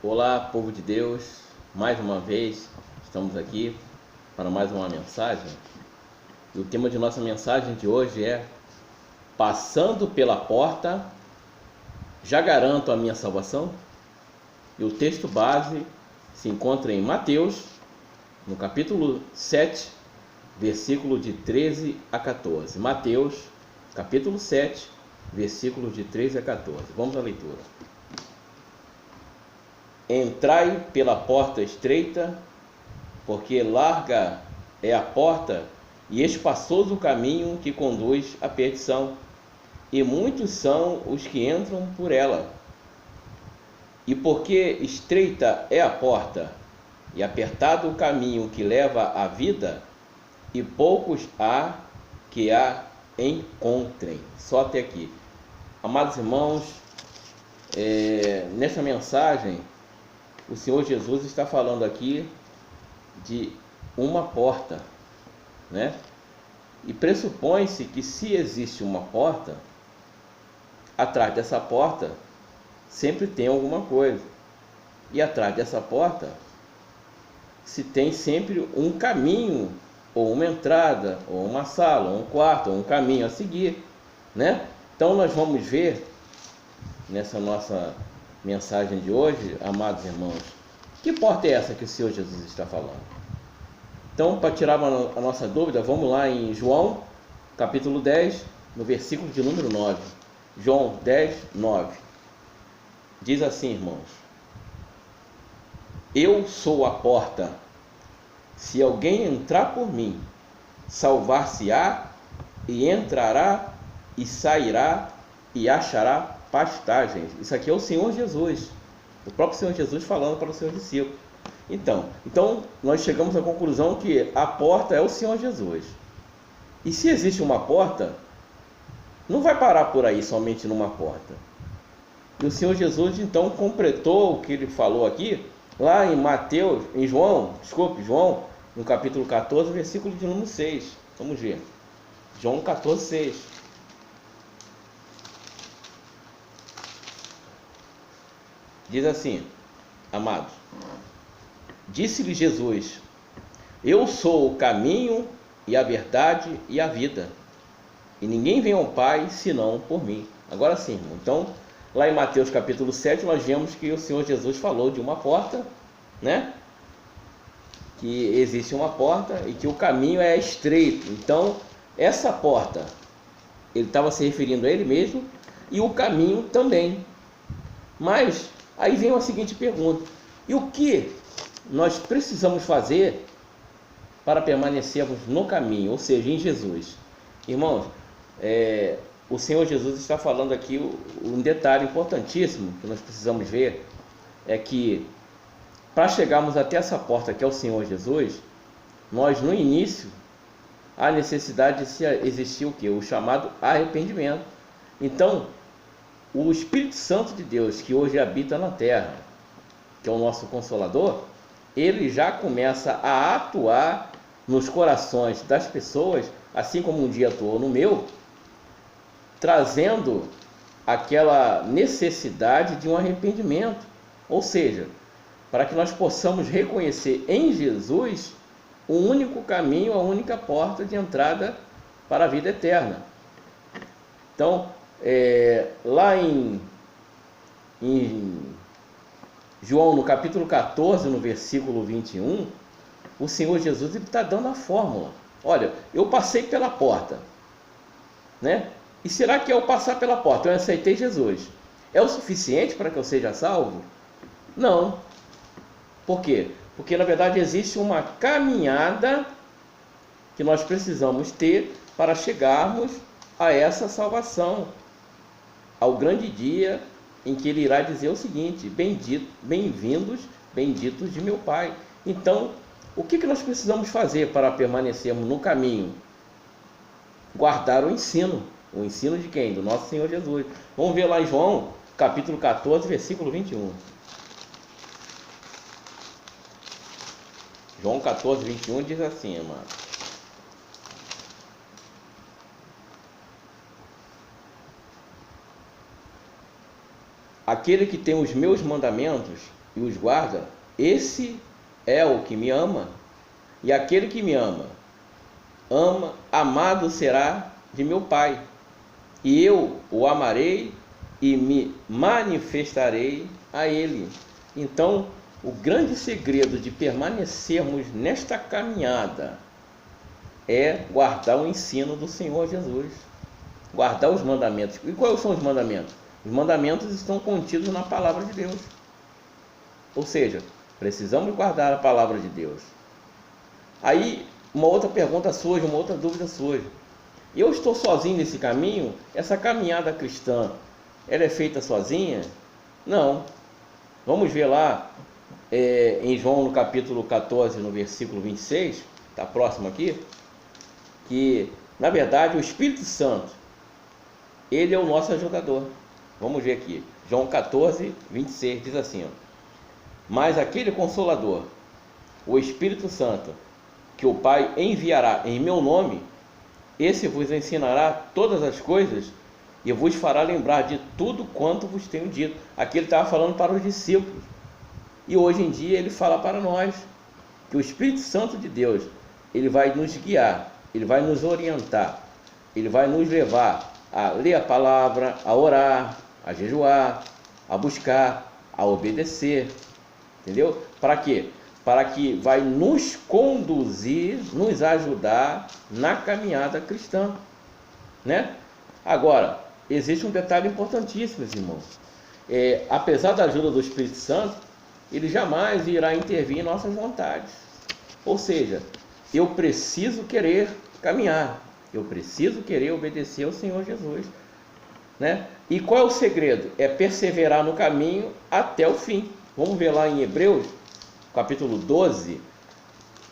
Olá, povo de Deus, mais uma vez estamos aqui para mais uma mensagem. E o tema de nossa mensagem de hoje é: passando pela porta, já garanto a minha salvação? E o texto base se encontra em Mateus, no capítulo 7, versículo de 13 a 14. Mateus, capítulo 7, versículo de 13 a 14. Vamos à leitura. Entrai pela porta estreita, porque larga é a porta e espaçoso o caminho que conduz à perdição, e muitos são os que entram por ela. E porque estreita é a porta e apertado o caminho que leva à vida, e poucos há que a encontrem. Só até aqui. Amados irmãos, nessa mensagem, o Senhor Jesus está falando aqui de uma porta, né? E pressupõe-se que se existe uma porta, atrás dessa porta sempre tem alguma coisa. E atrás dessa porta se tem sempre um caminho, ou uma entrada, ou uma sala, ou um quarto, ou um caminho a seguir, né? Então nós vamos ver nessa nossa mensagem de hoje, amados irmãos, que porta é essa que o Senhor Jesus está falando? Então, para tirar a nossa dúvida, vamos lá em João, capítulo 10, no versículo de número 9. João 10, 9. Diz assim, irmãos: eu sou a porta. Se alguém entrar por mim, salvar-se-á, e entrará e sairá e achará pastagens. Isso aqui é o Senhor Jesus, o próprio Senhor Jesus falando para os seus discípulos. Então nós chegamos à conclusão que a porta é o Senhor Jesus. E se existe uma porta, não vai parar por aí somente numa porta. E o Senhor Jesus então completou o que ele falou aqui lá em João, no capítulo 14, versículo de número 6. Vamos ver. João 14, 6. Diz assim, amados: disse-lhe Jesus: eu sou o caminho e a verdade e a vida, e ninguém vem ao Pai senão por mim. Agora sim, irmão. Então, lá em Mateus capítulo 7, nós vemos que o Senhor Jesus falou de uma porta, né? Que existe uma porta e que o caminho é estreito. Então, essa porta, ele estava se referindo a ele mesmo, e o caminho também. Mas aí vem a seguinte pergunta: e o que nós precisamos fazer para permanecermos no caminho, ou seja, em Jesus? Irmãos, o Senhor Jesus está falando aqui um detalhe importantíssimo que nós precisamos ver, é que para chegarmos até essa porta que é o Senhor Jesus, nós no início há necessidade de existir o que? O chamado arrependimento. Então, o Espírito Santo de Deus, que hoje habita na terra, que é o nosso Consolador, ele já começa a atuar nos corações das pessoas, assim como um dia atuou no meu, trazendo aquela necessidade de um arrependimento. Ou seja, para que nós possamos reconhecer em Jesus o único caminho, a única porta de entrada para a vida eterna. Então, lá em João, no capítulo 14, no versículo 21, o Senhor Jesus está dando a fórmula. Olha, eu passei pela porta, né? E será que ao passar pela porta eu aceitei Jesus, é o suficiente para que eu seja salvo? Não. Por quê? Porque na verdade existe uma caminhada que nós precisamos ter para chegarmos a essa salvação, ao grande dia em que ele irá dizer o seguinte: bem-vindos, benditos de meu Pai. Então, o que nós precisamos fazer para permanecermos no caminho? Guardar o ensino de quem? Do nosso Senhor Jesus. Vamos ver lá em João, capítulo 14, versículo 21. João 14, 21 diz assim, amado: aquele que tem os meus mandamentos e os guarda, esse é o que me ama. E aquele que me ama, amado será de meu Pai. E eu o amarei e me manifestarei a ele. Então, o grande segredo de permanecermos nesta caminhada é guardar o ensino do Senhor Jesus. Guardar os mandamentos. E quais são os mandamentos? Os mandamentos estão contidos na palavra de Deus. Ou seja, precisamos guardar a palavra de Deus. Aí, uma outra pergunta surge, uma outra dúvida surge. Eu estou sozinho nesse caminho? Essa caminhada cristã, ela é feita sozinha? Não. Vamos ver lá em João, no capítulo 14, no versículo 26, está próximo aqui, que, na verdade, o Espírito Santo, ele é o nosso ajudador. Vamos ver aqui, João 14, 26, diz assim, ó: mas aquele Consolador, o Espírito Santo, que o Pai enviará em meu nome, esse vos ensinará todas as coisas e vos fará lembrar de tudo quanto vos tenho dito. Aqui ele estava falando para os discípulos. E hoje em dia ele fala para nós que o Espírito Santo de Deus, ele vai nos guiar, ele vai nos orientar, ele vai nos levar a ler a palavra, a orar, a jejuar, a buscar, a obedecer. Entendeu? Para quê? Para que vai nos conduzir, nos ajudar na caminhada cristã, né? Agora, existe um detalhe importantíssimo, meus irmãos. Apesar da ajuda do Espírito Santo, ele jamais irá intervir em nossas vontades. Ou seja, eu preciso querer caminhar, eu preciso querer obedecer ao Senhor Jesus, né? E qual é o segredo? É perseverar no caminho até o fim. Vamos ver lá em Hebreus, capítulo 12,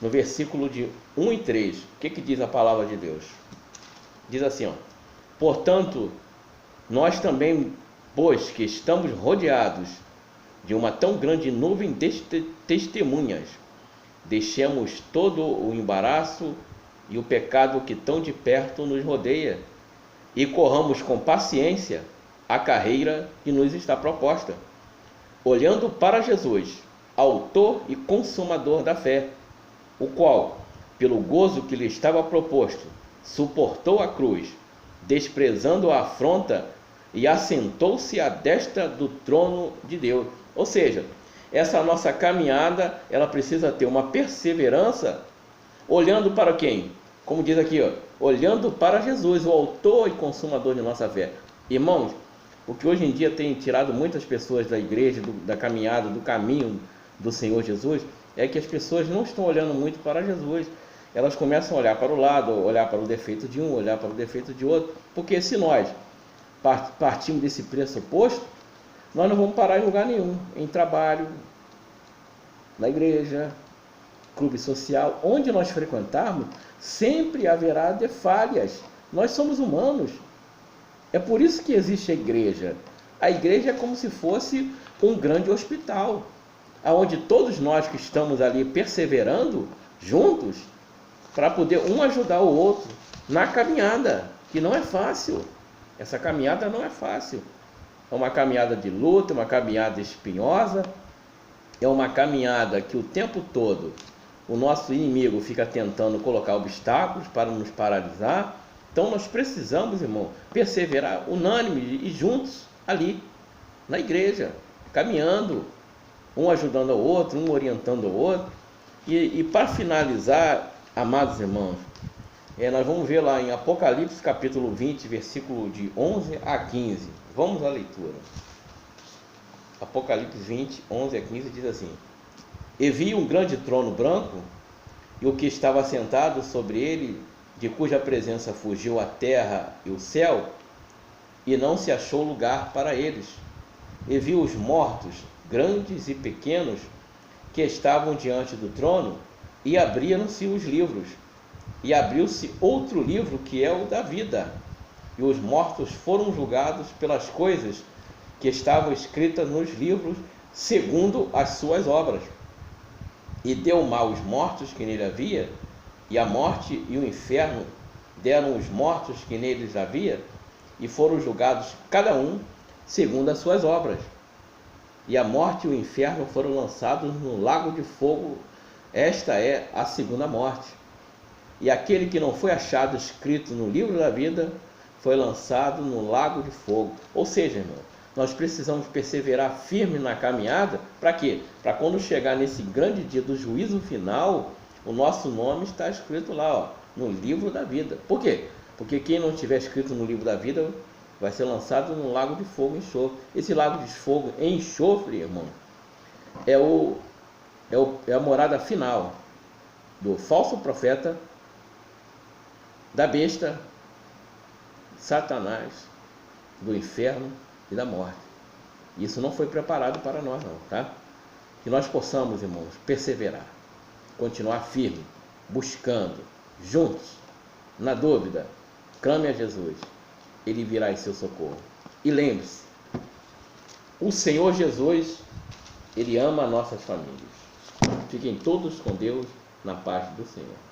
no versículo de 1 e 3. O que diz a palavra de Deus? Diz assim, ó: portanto, nós também, pois que estamos rodeados de uma tão grande nuvem de testemunhas, deixemos todo o embaraço e o pecado que tão de perto nos rodeia, e corramos com paciência a carreira que nos está proposta, olhando para Jesus, autor e consumador da fé, o qual, pelo gozo que lhe estava proposto, suportou a cruz, desprezando a afronta, e assentou-se à destra do trono de Deus. Ou seja, essa nossa caminhada, ela precisa ter uma perseverança, olhando para quem? Como diz aqui, ó, olhando para Jesus, o autor e consumador de nossa fé. Irmãos, o que hoje em dia tem tirado muitas pessoas da igreja, da caminhada, do caminho do Senhor Jesus, é que as pessoas não estão olhando muito para Jesus. Elas começam a olhar para o lado, olhar para o defeito de um, olhar para o defeito de outro, porque se nós partimos desse pressuposto, nós não vamos parar em lugar nenhum, em trabalho, na igreja, clube social, onde nós frequentarmos, sempre haverá de falhas. Nós somos humanos. É por isso que existe a igreja. A igreja é como se fosse um grande hospital, onde todos nós que estamos ali perseverando juntos, para poder um ajudar o outro na caminhada, que não é fácil. Essa caminhada não é fácil. É uma caminhada de luta, uma caminhada espinhosa, é uma caminhada que o tempo todo o nosso inimigo fica tentando colocar obstáculos para nos paralisar. Então nós precisamos, irmão, perseverar unânime e juntos ali, na igreja, caminhando, um ajudando ao outro, um orientando ao outro. E para finalizar, amados irmãos, nós vamos ver lá em Apocalipse capítulo 20, versículo de 11 a 15. Vamos à leitura. Apocalipse 20, 11 a 15 diz assim: e vi um grande trono branco, e o que estava sentado sobre ele, de cuja presença fugiu a terra e o céu, e não se achou lugar para eles. E vi os mortos, grandes e pequenos, que estavam diante do trono, e abriram-se os livros. E abriu-se outro livro, que é o da vida. E os mortos foram julgados pelas coisas que estavam escritas nos livros, segundo as suas obras. E deu mal os mortos que nele havia, e a morte e o inferno deram os mortos que neles havia, e foram julgados cada um segundo as suas obras. e a morte e o inferno foram lançados no lago de fogo. Esta é a segunda morte. E aquele que não foi achado escrito no livro da vida foi lançado no lago de fogo. Ou seja, irmão, nós precisamos perseverar firme na caminhada. Para quê? Para quando chegar nesse grande dia do juízo final, o nosso nome está escrito lá, ó, no livro da vida. Por quê? Porque quem não estiver escrito no livro da vida vai ser lançado no lago de fogo e enxofre. Esse lago de fogo e enxofre, irmão, é a morada final do falso profeta, da besta, Satanás, do inferno e da morte. Isso não foi preparado para nós não, tá? Que nós possamos, irmãos, perseverar, continuar firme, buscando, juntos. Na dúvida, clame a Jesus, Ele virá em seu socorro. E lembre-se, o Senhor Jesus, Ele ama nossas famílias. Fiquem todos com Deus, na paz do Senhor.